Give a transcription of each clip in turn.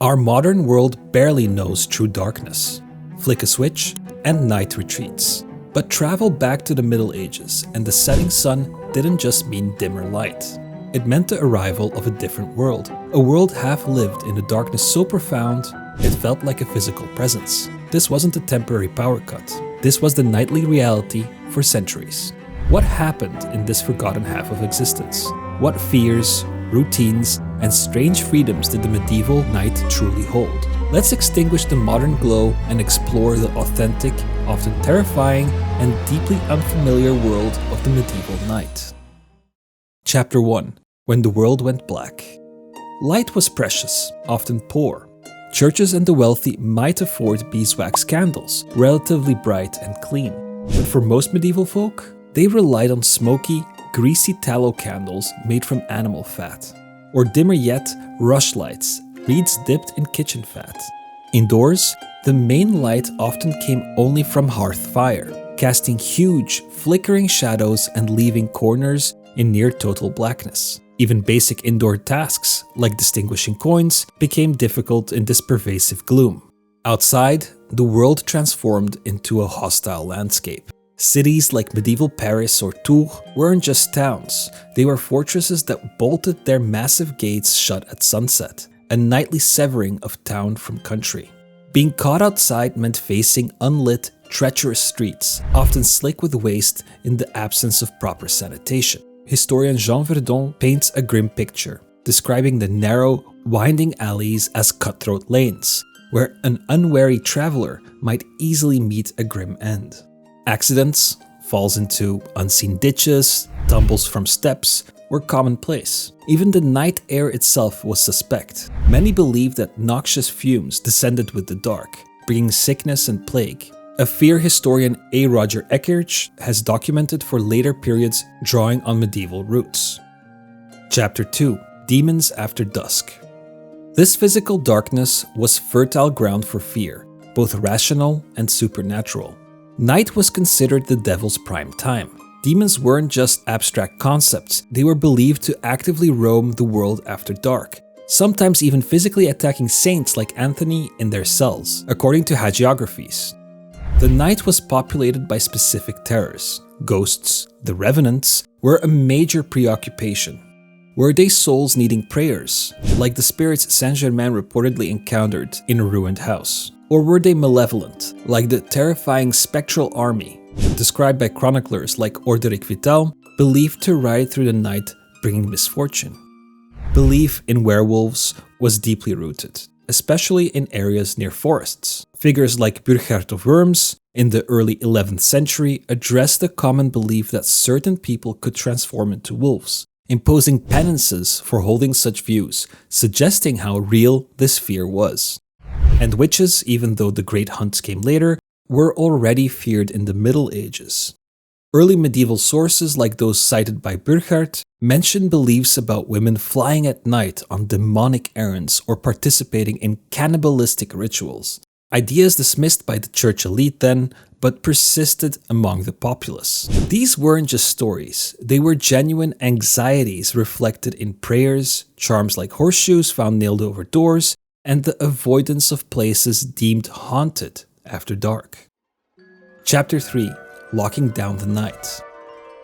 Our modern world barely knows true darkness. Flick a switch, and night retreats. But travel back to the Middle Ages, and the setting sun didn't just mean dimmer light. It meant the arrival of a different world, a world half-lived in a darkness so profound, it felt like a physical presence. This wasn't a temporary power cut. This was the nightly reality for centuries. What happened in this forgotten half of existence? What fears, routines, and strange freedoms did the medieval night truly hold? Let's extinguish the modern glow and explore the authentic, often terrifying, and deeply unfamiliar world of the medieval night. Chapter 1. When the world went black. Light was precious, often poor. Churches and the wealthy might afford beeswax candles, relatively bright and clean. But for most medieval folk, they relied on smoky, greasy tallow candles made from animal fat. Or dimmer yet, rushlights, reeds dipped in kitchen fat. Indoors, the main light often came only from hearth fire, casting huge, flickering shadows and leaving corners in near total blackness. Even basic indoor tasks, like distinguishing coins, became difficult in this pervasive gloom. Outside, the world transformed into a hostile landscape. Cities like medieval Paris or Tours weren't just towns, they were fortresses that bolted their massive gates shut at sunset, a nightly severing of town from country. Being caught outside meant facing unlit, treacherous streets, often slick with waste in the absence of proper sanitation. Historian Jean Verdon paints a grim picture, describing the narrow, winding alleys as cutthroat lanes, where an unwary traveler might easily meet a grim end. Accidents, falls into unseen ditches, tumbles from steps were commonplace. Even the night air itself was suspect. Many believed that noxious fumes descended with the dark, bringing sickness and plague. A fear historian A. Roger Eckerich has documented for later periods drawing on medieval roots. Chapter 2. Demons After Dusk. This physical darkness was fertile ground for fear, both rational and supernatural. Night was considered the devil's prime time. Demons weren't just abstract concepts, they were believed to actively roam the world after dark, sometimes even physically attacking saints like Anthony in their cells, according to hagiographies. The night was populated by specific terrors. Ghosts, the revenants, were a major preoccupation. Were they souls needing prayers, like the spirits Saint-Germain reportedly encountered in a ruined house? Or were they malevolent, like the terrifying spectral army, described by chroniclers like Orderic Vital, believed to ride through the night bringing misfortune? Belief in werewolves was deeply rooted, especially in areas near forests. Figures like Burchard of Worms in the early 11th century addressed the common belief that certain people could transform into wolves, imposing penances for holding such views, suggesting how real this fear was. And witches, even though the great hunts came later, were already feared in the Middle Ages. Early medieval sources like those cited by Burchard mention beliefs about women flying at night on demonic errands or participating in cannibalistic rituals. Ideas dismissed by the church elite then, but persisted among the populace. These weren't just stories, they were genuine anxieties reflected in prayers, charms like horseshoes found nailed over doors, and the avoidance of places deemed haunted after dark. Chapter 3. Locking down the night.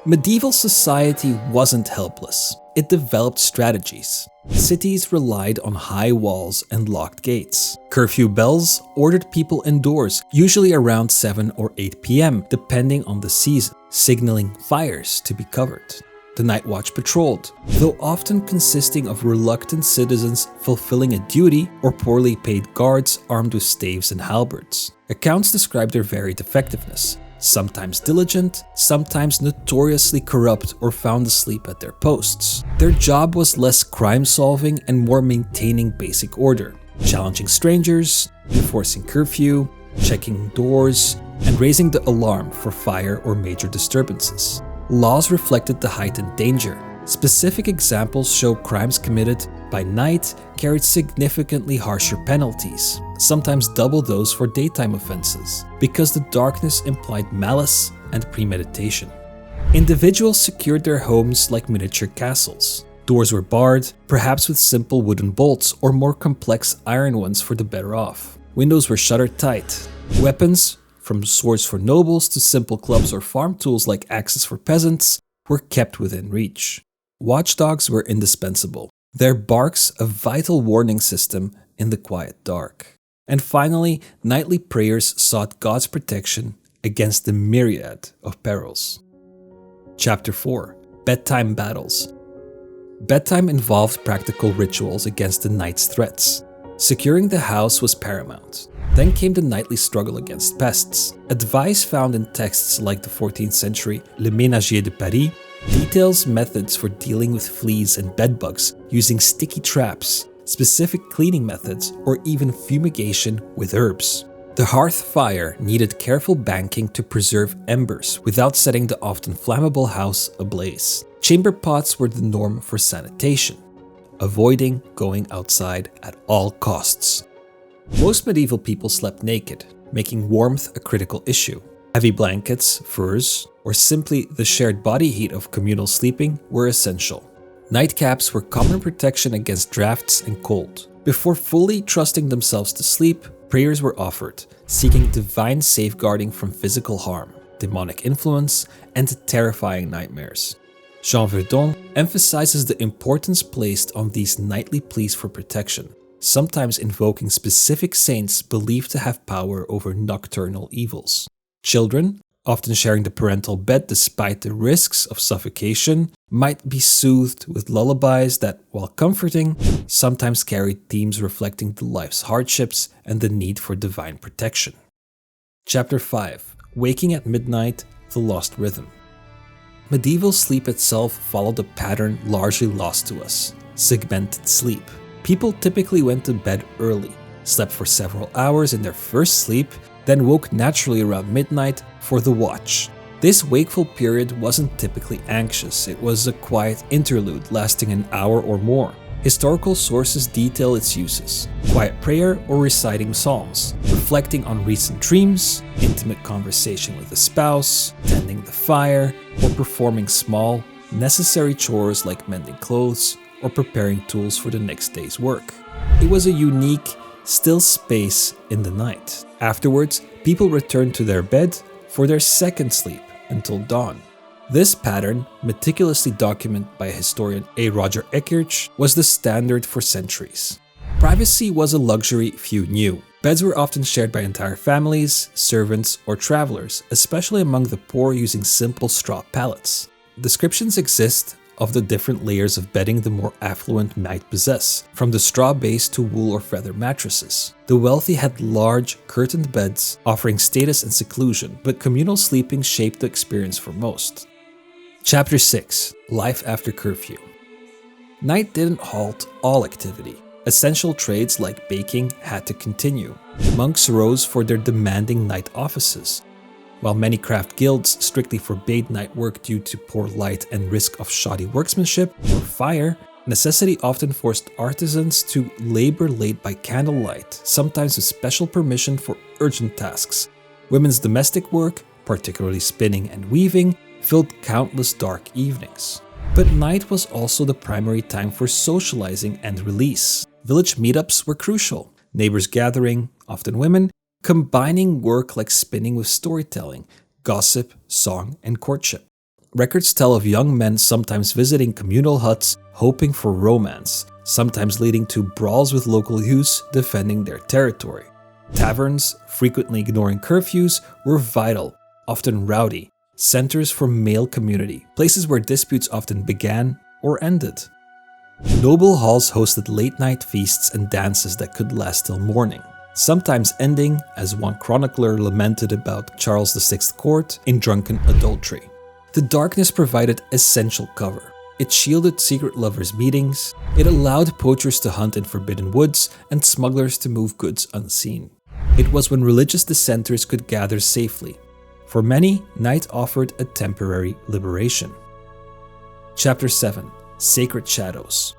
Medieval society wasn't helpless. It developed strategies. Cities relied on high walls and locked gates. Curfew bells ordered people indoors, usually around 7 or 8 p.m., depending on the season, signaling fires to be covered. The night watch patrolled, though often consisting of reluctant citizens fulfilling a duty or poorly paid guards armed with staves and halberds. Accounts describe their varied effectiveness, sometimes diligent, sometimes notoriously corrupt or found asleep at their posts. Their job was less crime-solving and more maintaining basic order, challenging strangers, enforcing curfew, checking doors, and raising the alarm for fire or major disturbances. Laws reflected the heightened danger. Specific examples show crimes committed by night carried significantly harsher penalties, sometimes double those for daytime offenses, because the darkness implied malice and premeditation. Individuals secured their homes like miniature castles. Doors were barred, perhaps with simple wooden bolts or more complex iron ones for the better off. Windows were shuttered tight. Weapons, from swords for nobles to simple clubs or farm tools like axes for peasants, were kept within reach. Watchdogs were indispensable, their barks a vital warning system in the quiet dark. And finally, nightly prayers sought God's protection against the myriad of perils. Chapter 4: Bedtime Battles. Bedtime involved practical rituals against the night's threats. Securing the house was paramount. Then came the nightly struggle against pests. Advice found in texts like the 14th century Le Ménagier de Paris details methods for dealing with fleas and bedbugs using sticky traps, specific cleaning methods, or even fumigation with herbs. The hearth fire needed careful banking to preserve embers without setting the often flammable house ablaze. Chamber pots were the norm for sanitation, avoiding going outside at all costs. Most medieval people slept naked, making warmth a critical issue. Heavy blankets, furs, or simply the shared body heat of communal sleeping were essential. Nightcaps were common protection against drafts and cold. Before fully trusting themselves to sleep, prayers were offered, seeking divine safeguarding from physical harm, demonic influence, and terrifying nightmares. Jean Verdon emphasizes the importance placed on these nightly pleas for protection, sometimes invoking specific saints believed to have power over nocturnal evils. Children, often sharing the parental bed despite the risks of suffocation, might be soothed with lullabies that, while comforting, sometimes carried themes reflecting the life's hardships and the need for divine protection. Chapter 5: Waking at Midnight, the Lost Rhythm. Medieval sleep itself followed a pattern largely lost to us: segmented sleep. People typically went to bed early, slept for several hours in their first sleep, then woke naturally around midnight for the watch. This wakeful period wasn't typically anxious, it was a quiet interlude lasting an hour or more. Historical sources detail its uses: quiet prayer or reciting psalms, reflecting on recent dreams, intimate conversation with a spouse, tending the fire, or performing small, necessary chores like mending clothes or preparing tools for the next day's work. It was a unique, still space in the night. Afterwards, people returned to their bed for their second sleep until dawn. This pattern, meticulously documented by historian A. Roger Eckhart, was the standard for centuries. Privacy was a luxury few knew. Beds were often shared by entire families, servants, or travelers, especially among the poor using simple straw pallets. Descriptions exist of the different layers of bedding the more affluent might possess, from the straw base to wool or feather mattresses. The wealthy had large, curtained beds, offering status and seclusion, but communal sleeping shaped the experience for most. Chapter 6: Life After Curfew. Night didn't halt all activity. Essential trades like baking had to continue. Monks rose for their demanding night offices. While many craft guilds strictly forbade night work due to poor light and risk of shoddy workmanship or fire, necessity often forced artisans to labor late by candlelight, sometimes with special permission for urgent tasks. Women's domestic work, particularly spinning and weaving, filled countless dark evenings. But night was also the primary time for socializing and release. Village meetups were crucial. Neighbors gathering, often women, combining work like spinning with storytelling, gossip, song, and courtship. Records tell of young men sometimes visiting communal huts hoping for romance, sometimes leading to brawls with local youths defending their territory. Taverns, frequently ignoring curfews, were vital, often rowdy, centers for male community, places where disputes often began or ended. Noble halls hosted late-night feasts and dances that could last till morning, sometimes ending, as one chronicler lamented about Charles VI's court, in drunken adultery. The darkness provided essential cover. It shielded secret lovers' meetings, it allowed poachers to hunt in forbidden woods, and smugglers to move goods unseen. It was when religious dissenters could gather safely. For many, night offered a temporary liberation. Chapter 7: Sacred Shadows.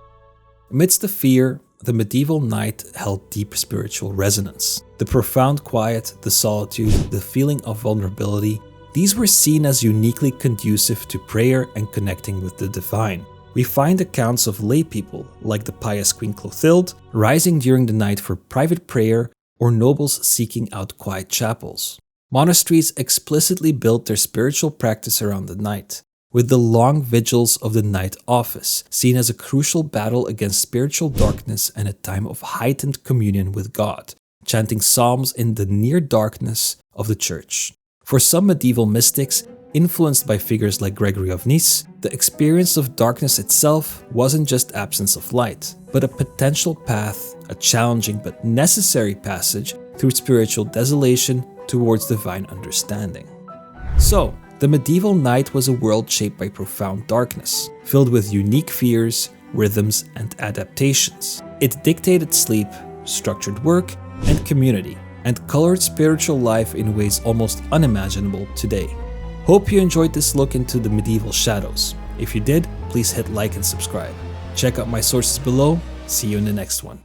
Amidst the fear, the medieval night held deep spiritual resonance. The profound quiet, the solitude, the feeling of vulnerability, these were seen as uniquely conducive to prayer and connecting with the divine. we find accounts of lay people, like the pious Queen Clotilde, rising during the night for private prayer, or nobles seeking out quiet chapels. Monasteries explicitly built their spiritual practice around the night, with the long vigils of the night office seen as a crucial battle against spiritual darkness and a time of heightened communion with God, chanting psalms in the near darkness of the church. For some medieval mystics, influenced by figures like Gregory of Nice, the experience of darkness itself wasn't just absence of light, but a potential path, a challenging but necessary passage through spiritual desolation towards divine understanding. So, the medieval night was a world shaped by profound darkness, filled with unique fears, rhythms, and adaptations. It dictated sleep, structured work, and community, and colored spiritual life in ways almost unimaginable today. Hope you enjoyed this look into the medieval shadows. If you did, please hit like and subscribe. Check out my sources below. See you in the next one.